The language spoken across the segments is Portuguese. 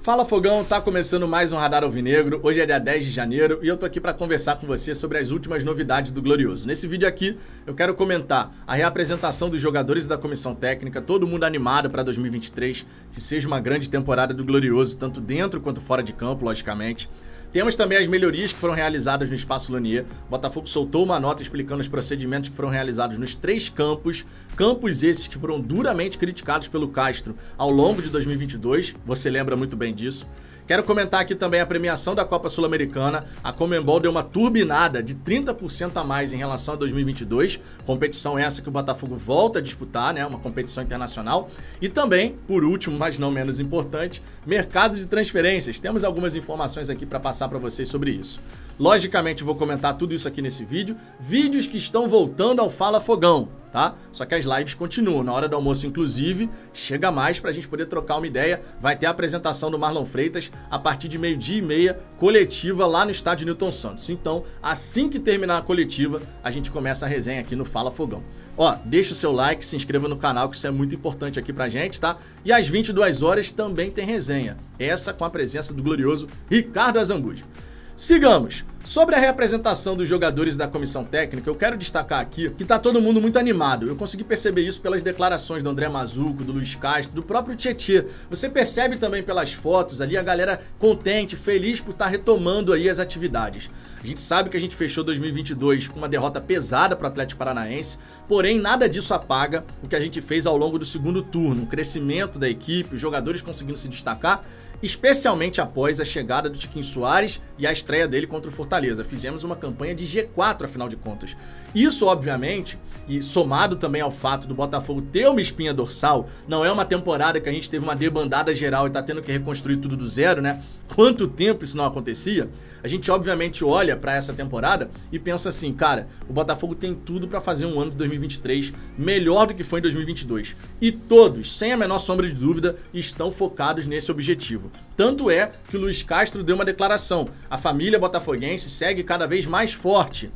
Fala Fogão, tá começando mais um Radar Alvinegro. Hoje é dia 10 de janeiro e eu tô aqui para conversar com você sobre as últimas novidades do Glorioso. Nesse vídeo aqui eu quero comentar a reapresentação dos jogadores da comissão técnica, todo mundo animado para 2023, que seja uma grande temporada do Glorioso, tanto dentro quanto fora de campo, logicamente. Temos também as melhorias que foram realizadas no Espaço Lanier. O Botafogo soltou uma nota explicando os procedimentos que foram realizados nos 3 campos. Campos esses que foram duramente criticados pelo Castro ao longo de 2022. Você lembra muito bem disso. Quero comentar aqui também a premiação da Copa Sul-Americana. A Conmebol deu uma turbinada de 30% a mais em relação a 2022. Competição essa que o Botafogo volta a disputar, né? Uma competição internacional. E também, por último, mas não menos importante, mercado de transferências. Temos algumas informações aqui para passar para vocês sobre isso. Logicamente, vou comentar tudo isso aqui nesse vídeo. Vídeos que estão voltando ao Fala Fogão, tá? Só que as lives continuam. Na hora do almoço, inclusive, chega mais pra gente poder trocar uma ideia. Vai ter a apresentação do Marlon Freitas a partir de 12h30, coletiva lá no estádio Newton Santos. Então, assim que terminar a coletiva, a gente começa a resenha aqui no Fala Fogão. Ó, deixa o seu like, se inscreva no canal, que isso é muito importante aqui pra gente, tá? E às 22 horas também tem resenha. Essa com a presença do glorioso Ricardo Azambuja. Sigamos. Sobre a reapresentação dos jogadores da comissão técnica, eu quero destacar aqui que tá todo mundo muito animado. Eu consegui perceber isso pelas declarações do André Mazzuco, do Luiz Castro, do próprio Tietê. Você percebe também pelas fotos ali a galera contente, feliz por estar retomando aí as atividades. A gente sabe que a gente fechou 2022 com uma derrota pesada para o Atlético Paranaense, porém nada disso apaga o que a gente fez ao longo do segundo turno, um crescimento da equipe, os jogadores conseguindo se destacar, especialmente após a chegada do Tiquinho Soares e a estreia dele contra o Fortaleza. Fizemos uma campanha de G4, afinal de contas. Isso, obviamente, e somado também ao fato do Botafogo ter uma espinha dorsal, não é uma temporada que a gente teve uma debandada geral e tá tendo que reconstruir tudo do zero, né? Quanto tempo isso não acontecia? A gente, obviamente, olha pra essa temporada e pensa assim, cara, o Botafogo tem tudo pra fazer um ano de 2023 melhor do que foi em 2022. E todos, sem a menor sombra de dúvida, estão focados nesse objetivo. Tanto é que o Luiz Castro deu uma declaração. A família botafoguense segue cada vez mais forte,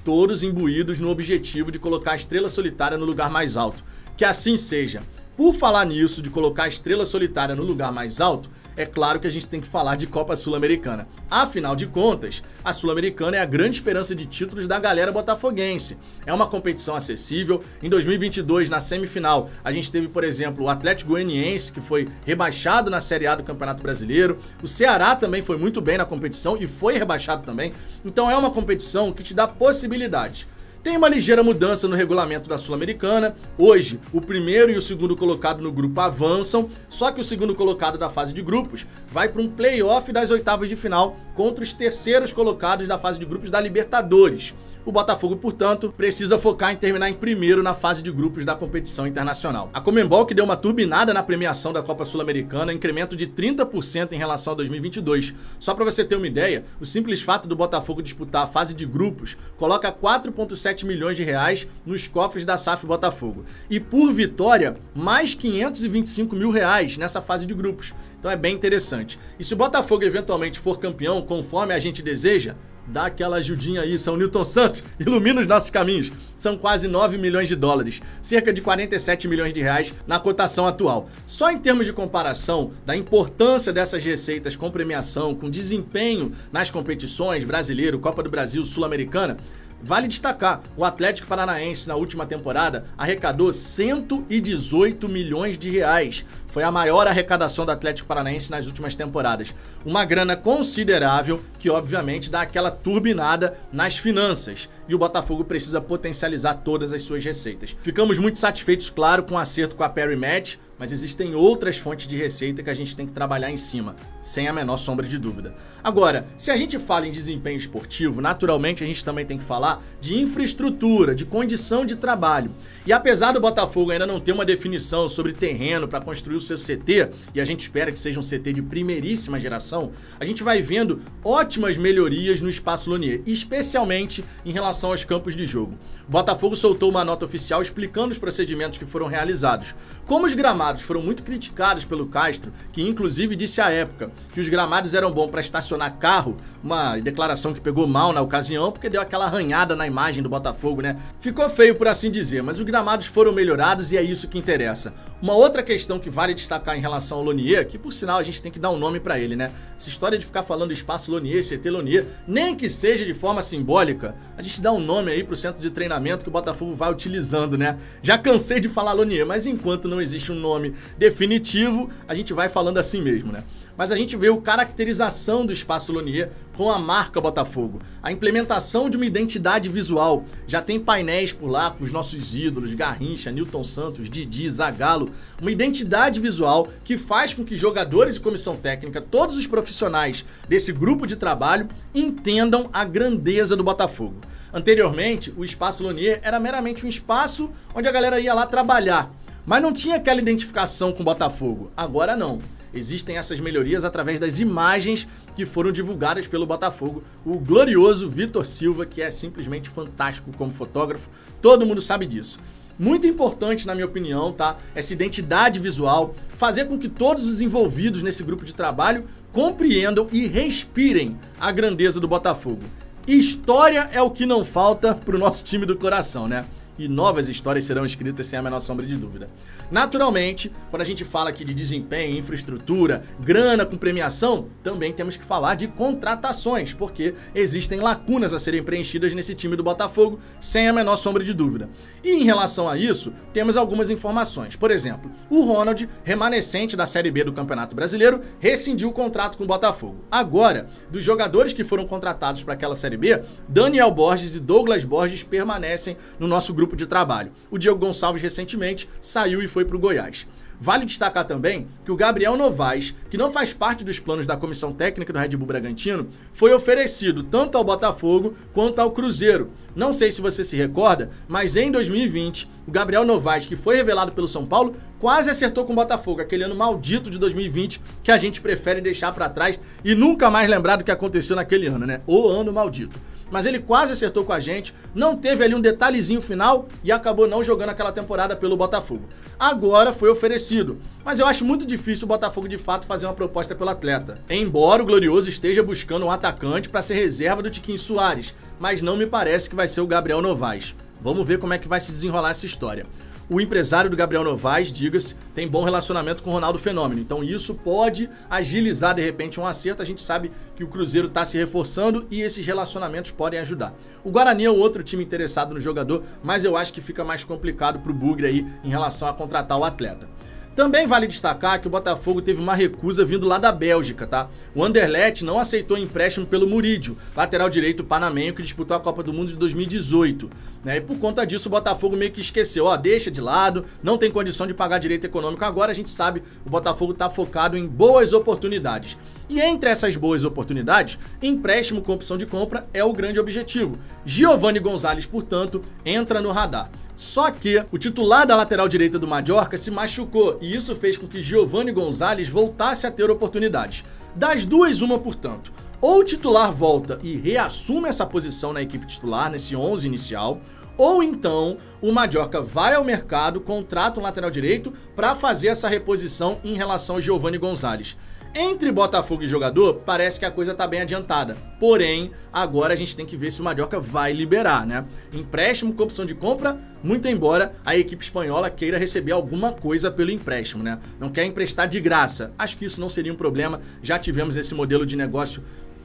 todos imbuídos no objetivo de colocar a estrela solitária no lugar mais alto. Que assim seja. Por falar nisso, de colocar a estrela solitária no lugar mais alto, é claro que a gente tem que falar de Copa Sul-Americana. Afinal de contas, a Sul-Americana é a grande esperança de títulos da galera botafoguense. É uma competição acessível. Em 2022, na semifinal, a gente teve, por exemplo, o Atlético Goianiense, que foi rebaixado na Série A do Campeonato Brasileiro. O Ceará também foi muito bem na competição e foi rebaixado também. Então é uma competição que te dá possibilidades. Tem uma ligeira mudança no regulamento da Sul-Americana. Hoje, o primeiro e o segundo colocado no grupo avançam, só que o segundo colocado da fase de grupos vai para um play-off das oitavas de final contra os terceiros colocados da fase de grupos da Libertadores. O Botafogo, portanto, precisa focar em terminar em primeiro na fase de grupos da competição internacional. A Conmebol, que deu uma turbinada na premiação da Copa Sul-Americana, incremento de 30% em relação a 2022. Só para você ter uma ideia, o simples fato do Botafogo disputar a fase de grupos coloca 4,7 milhões de reais nos cofres da SAF Botafogo. E por vitória, mais 525 mil reais nessa fase de grupos. Então é bem interessante. E se o Botafogo eventualmente for campeão, conforme a gente deseja, dá aquela ajudinha aí, São Newton Santos, ilumina os nossos caminhos. São quase 9 milhões de dólares, cerca de 47 milhões de reais na cotação atual. Só em termos de comparação da importância dessas receitas com premiação, com desempenho nas competições brasileiro, Copa do Brasil, Sul-Americana, vale destacar, o Atlético Paranaense na última temporada arrecadou 118 milhões de reais. Foi a maior arrecadação do Atlético Paranaense nas últimas temporadas. Uma grana considerável que, obviamente, dá aquela turbinada nas finanças. E o Botafogo precisa potencializar todas as suas receitas. Ficamos muito satisfeitos, claro, com o acerto com a Perry Match, mas existem outras fontes de receita que a gente tem que trabalhar em cima, sem a menor sombra de dúvida. Agora, se a gente fala em desempenho esportivo, naturalmente a gente também tem que falar de infraestrutura, de condição de trabalho. E apesar do Botafogo ainda não ter uma definição sobre terreno para construir o seu CT, e a gente espera que seja um CT de primeiríssima geração, a gente vai vendo ótimas melhorias no Espaço Lanier, especialmente em relação aos campos de jogo. O Botafogo soltou uma nota oficial explicando os procedimentos que foram realizados. Como os gramados gramados foram muito criticados pelo Castro, que inclusive disse à época que os gramados eram bons para estacionar carro, uma declaração que pegou mal na ocasião, porque deu aquela arranhada na imagem do Botafogo, né? Ficou feio, por assim dizer, mas os gramados foram melhorados e é isso que interessa. Uma outra questão que vale destacar em relação ao Lonier, que por sinal a gente tem que dar um nome pra ele, né? Essa história de ficar falando espaço Lonier, CT Lonier, nem que seja de forma simbólica, a gente dá um nome aí pro centro de treinamento que o Botafogo vai utilizando, né? Já cansei de falar Lonier, mas enquanto não existe um nome definitivo, a gente vai falando assim mesmo, né? Mas a gente vê a caracterização do espaço Lonier com a marca Botafogo, a implementação de uma identidade visual. Já tem painéis por lá com os nossos ídolos, Garrincha, Nilton Santos, Didi, Zagallo, uma identidade visual que faz com que jogadores e comissão técnica, todos os profissionais desse grupo de trabalho, entendam a grandeza do Botafogo. Anteriormente, o espaço Lonier era meramente um espaço onde a galera ia lá trabalhar, mas não tinha aquela identificação com o Botafogo. Agora não. Existem essas melhorias através das imagens que foram divulgadas pelo Botafogo. O glorioso Vitor Silva, que é simplesmente fantástico como fotógrafo, todo mundo sabe disso. Muito importante, na minha opinião, tá? Essa identidade visual, fazer com que todos os envolvidos nesse grupo de trabalho compreendam e respirem a grandeza do Botafogo. História é o que não falta pro nosso time do coração, né? E novas histórias serão escritas sem a menor sombra de dúvida. Naturalmente, quando a gente fala aqui de desempenho, infraestrutura, grana com premiação, também temos que falar de contratações, porque existem lacunas a serem preenchidas nesse time do Botafogo, sem a menor sombra de dúvida. E em relação a isso, temos algumas informações. Por exemplo, o Ronald, remanescente da Série B do Campeonato Brasileiro, rescindiu o contrato com o Botafogo. Agora, dos jogadores que foram contratados para aquela Série B, Daniel Borges e Douglas Borges permanecem no nosso grupo de trabalho. O Diego Gonçalves recentemente saiu e foi para o Goiás. Vale destacar também que o Gabriel Novaes, que não faz parte dos planos da comissão técnica do Red Bull Bragantino, foi oferecido tanto ao Botafogo quanto ao Cruzeiro. Não sei se você se recorda, mas em 2020, o Gabriel Novaes, que foi revelado pelo São Paulo, quase acertou com o Botafogo, aquele ano maldito de 2020 que a gente prefere deixar para trás e nunca mais lembrar do que aconteceu naquele ano, né? O ano maldito. Mas ele quase acertou com a gente, não teve ali um detalhezinho final e acabou não jogando aquela temporada pelo Botafogo. Agora foi oferecido, mas eu acho muito difícil o Botafogo de fato fazer uma proposta pelo atleta. Embora o Glorioso esteja buscando um atacante para ser reserva do Tiquinho Soares, mas não me parece que vai ser o Gabriel Novaes. Vamos ver como é que vai se desenrolar essa história. O empresário do Gabriel Novaes, diga-se, tem bom relacionamento com o Ronaldo Fenômeno. Então isso pode agilizar, de repente, um acerto. A gente sabe que o Cruzeiro está se reforçando e esses relacionamentos podem ajudar. O Guarani é um outro time interessado no jogador, mas eu acho que fica mais complicado para o Bugre aí em relação a contratar o atleta. Também vale destacar que o Botafogo teve uma recusa vindo lá da Bélgica, tá? O Anderlecht não aceitou empréstimo pelo Murídio, lateral direito panamenho que disputou a Copa do Mundo de 2018, né? E por conta disso o Botafogo meio que esqueceu, ó, deixa de lado, não tem condição de pagar direito econômico. Agora a gente sabe, o Botafogo tá focado em boas oportunidades. E entre essas boas oportunidades, empréstimo com opção de compra é o grande objetivo. Giovanni Gonzalez, portanto, entra no radar. Só que o titular da lateral direita do Mallorca se machucou e isso fez com que Giovanni Gonzalez voltasse a ter oportunidades. Das duas, uma, portanto. Ou o titular volta e reassume essa posição na equipe titular, nesse 11 inicial, ou então o Mallorca vai ao mercado, contrata um lateral direito para fazer essa reposição em relação ao Giovanni Gonzalez. Entre Botafogo e jogador, parece que a coisa tá bem adiantada. Porém, agora a gente tem que ver se o Mallorca vai liberar, né? Empréstimo com opção de compra, muito embora a equipe espanhola queira receber alguma coisa pelo empréstimo, né? Não quer emprestar de graça. Acho que isso não seria um problema. Já tivemos esse modelo de negócio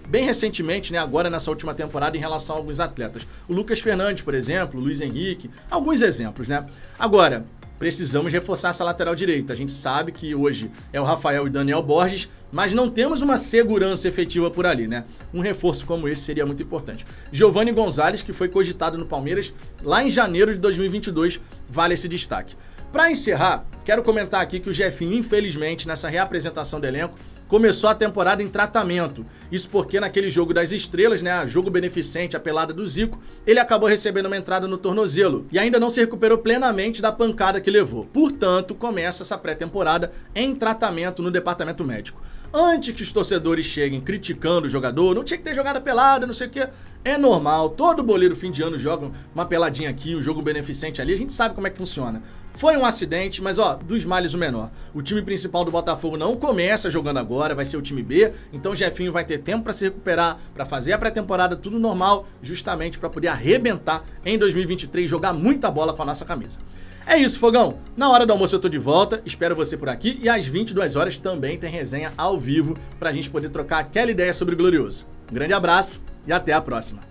bem recentemente, né, agora nessa última temporada, em relação a alguns atletas. O Lucas Fernandes, por exemplo, o Luiz Henrique, alguns exemplos, né? Agora, precisamos reforçar essa lateral direita. A gente sabe que hoje é o Rafael e Daniel Borges, mas não temos uma segurança efetiva por ali, né? Um reforço como esse seria muito importante. Giovanni Gonzalez, que foi cogitado no Palmeiras lá em janeiro de 2022, vale esse destaque. Para encerrar, quero comentar aqui que o Jefinho, infelizmente, nessa reapresentação do elenco, começou a temporada em tratamento. Isso porque naquele jogo das estrelas, né, jogo beneficente, a pelada do Zico, ele acabou recebendo uma entrada no tornozelo e ainda não se recuperou plenamente da pancada que levou. Portanto, começa essa pré-temporada em tratamento no departamento médico. antes que os torcedores cheguem criticando o jogador, não tinha que ter jogada pelada, não sei o que. É normal, todo boleiro fim de ano joga uma peladinha aqui, um jogo beneficente ali, a gente sabe como é que funciona. Foi um acidente, mas ó, dos males o menor. O time principal do Botafogo não começa jogando agora, vai ser o time B, então o Jefinho vai ter tempo pra se recuperar, pra fazer a pré-temporada, tudo normal, justamente pra poder arrebentar em 2023, jogar muita bola com a nossa camisa. É isso, Fogão. Na hora do almoço eu tô de volta, espero você por aqui e às 22 horas também tem resenha ao vivo pra gente poder trocar aquela ideia sobre o Glorioso. Um grande abraço e até a próxima.